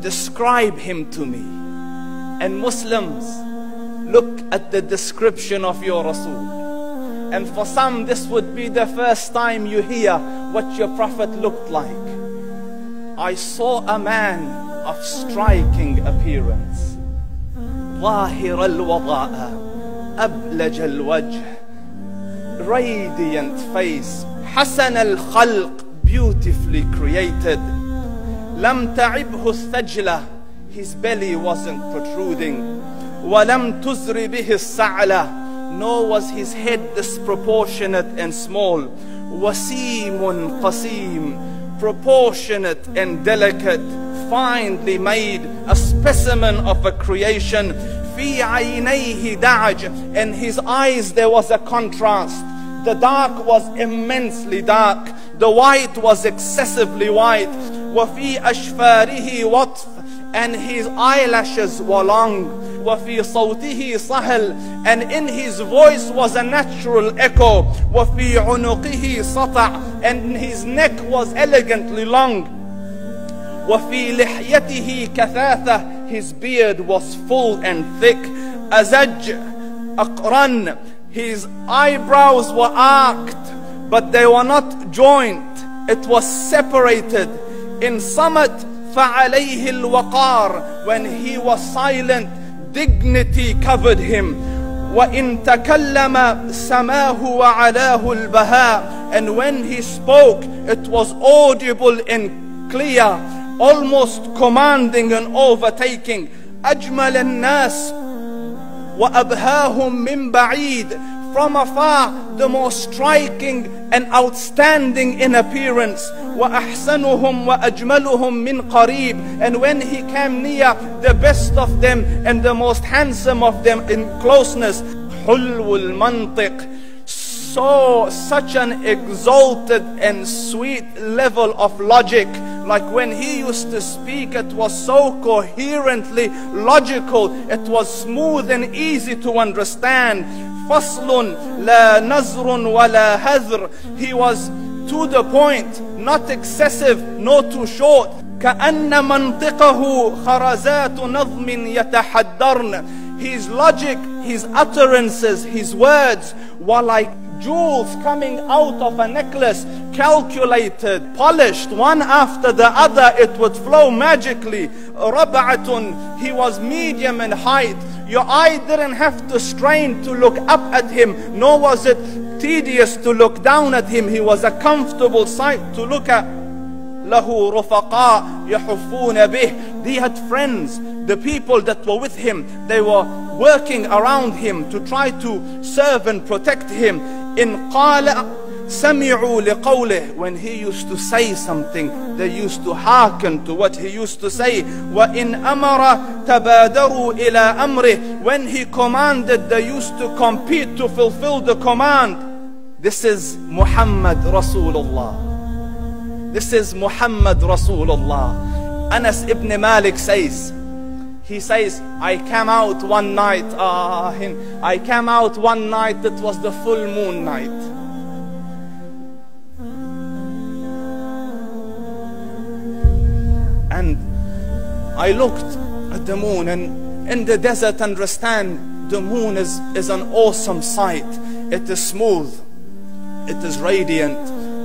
describe him to me. And Muslims, look at the description of your Rasul. And for some, this would be the first time you hear what your Prophet looked like. I saw a man of striking appearance. ظاهر الوضاء أبلج الوجه, radiant face, حسن الخلق, beautifully created. لم تعبه الثجلة, his belly wasn't protruding. ولم تزر به السعلة, nor was his head disproportionate and small. وسيم قسيم, proportionate and delicate, finely made, a specimen of a creation. في عينيه دعج, in his eyes there was a contrast. The dark was immensely dark, the white was excessively white. وفي أشفاره وطف, and his eyelashes were long. وفي صوته صهل, and in his voice was a natural echo. وفي عنقه سطع, and his neck was elegantly long. وفي لحيته كثاثة, his beard was full and thick. أزج أقرن, his eyebrows were arched, but they were not joined, it was separated. In summit فعليه الوقار, when he was silent, dignity covered him. وإن تكلم سماه وعلاه البهاء, and when he spoke it was audible and clear, almost commanding and overtaking. أجمل الناس وأبهاهم من بعيد, from afar the most striking and outstanding in appearance. وأحسنهم وأجملهم من قريب, and when he came near, the best of them and the most handsome of them in closeness. حلو المنطق, such an exalted and sweet level of logic. Like when he used to speak, it was so coherently logical, it was smooth and easy to understand. فصل لا نزر ولا هذر, he was to the point, not excessive nor too short. كأن منطقه خرزات نظم يتحدرن, his logic, his utterances, his words were like jewels coming out of a necklace, calculated, polished, one after the other, it would flow magically. ربعة, he was medium in height. Your eye didn't have to strain to look up at him, nor was it tedious to look down at him. He was a comfortable sight to look at. له رفقاء يحفون به, he had friends, the people that were with him, they were working around him to try to serve and protect him. إن قال سمعوا لقوله, when he used to say something, they used to hearken to what he used to say. وإن أمر تبادروا إلى أمره, when he commanded, they used to compete to fulfill the command. This is Muhammad Rasulullah. This is Muhammad Rasulullah. Anas ibn Malik says, he says, I came out one night, it was the full moon night. And I looked at the moon, and in the desert, understand, the moon is an awesome sight. It is smooth, it is radiant,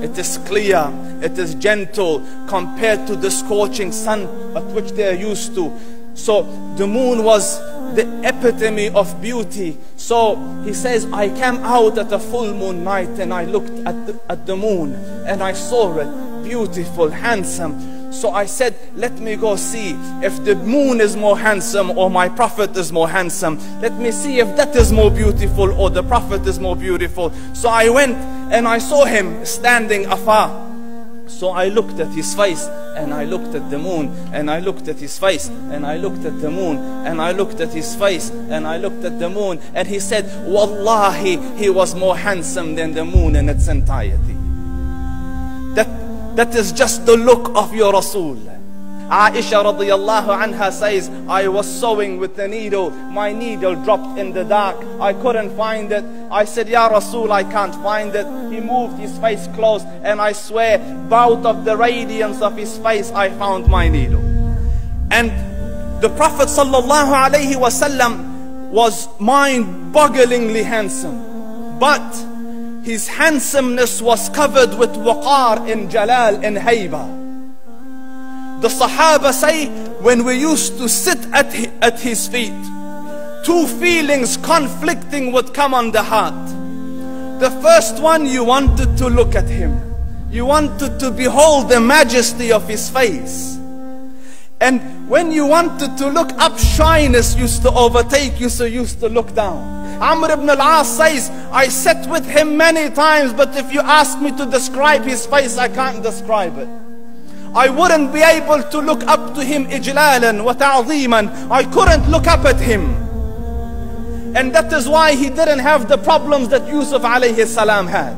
it is clear, it is gentle compared to the scorching sun at which they are used to. So the moon was the epitome of beauty. So he says, I came out at a full moon night and I looked at the moon and I saw it, beautiful, handsome. So I said, let me go see if the moon is more handsome or my Prophet is more handsome. Let me see if that is more beautiful or the Prophet is more beautiful. So I went and I saw him standing afar. So I looked at his face and I looked at the moon and I looked at his face and I looked at the moon and I looked at his face and I looked at the moon, and he said, Wallahi, he was more handsome than the moon in its entirety. That is just the look of your Rasul. Aisha radiyallahu anha says, I was sewing with the needle. My needle dropped in the dark. I couldn't find it. I said, Ya Rasul, I can't find it. He moved his face close, and I swear, out of the radiance of his face, I found my needle. And the Prophet sallallahu alaihi wasallam was mind-bogglingly handsome, but his handsomeness was covered with waqar and jalal and hayba. The Sahaba say, when we used to sit at his feet, two feelings conflicting would come on the heart. The first one, you wanted to look at him. You wanted to behold the majesty of his face. And when you wanted to look up, shyness used to overtake you, so you used to look down. Amr ibn al-As says, I sat with him many times, but if you ask me to describe his face, I can't describe it. I wouldn't be able to look up to him ijlalan wa ta'zeeman. I couldn't look up at him. And that is why he didn't have the problems that Yusuf alayhi salam had.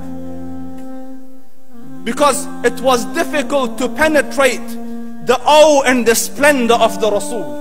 Because it was difficult to penetrate the awe and the splendor of the Rasul.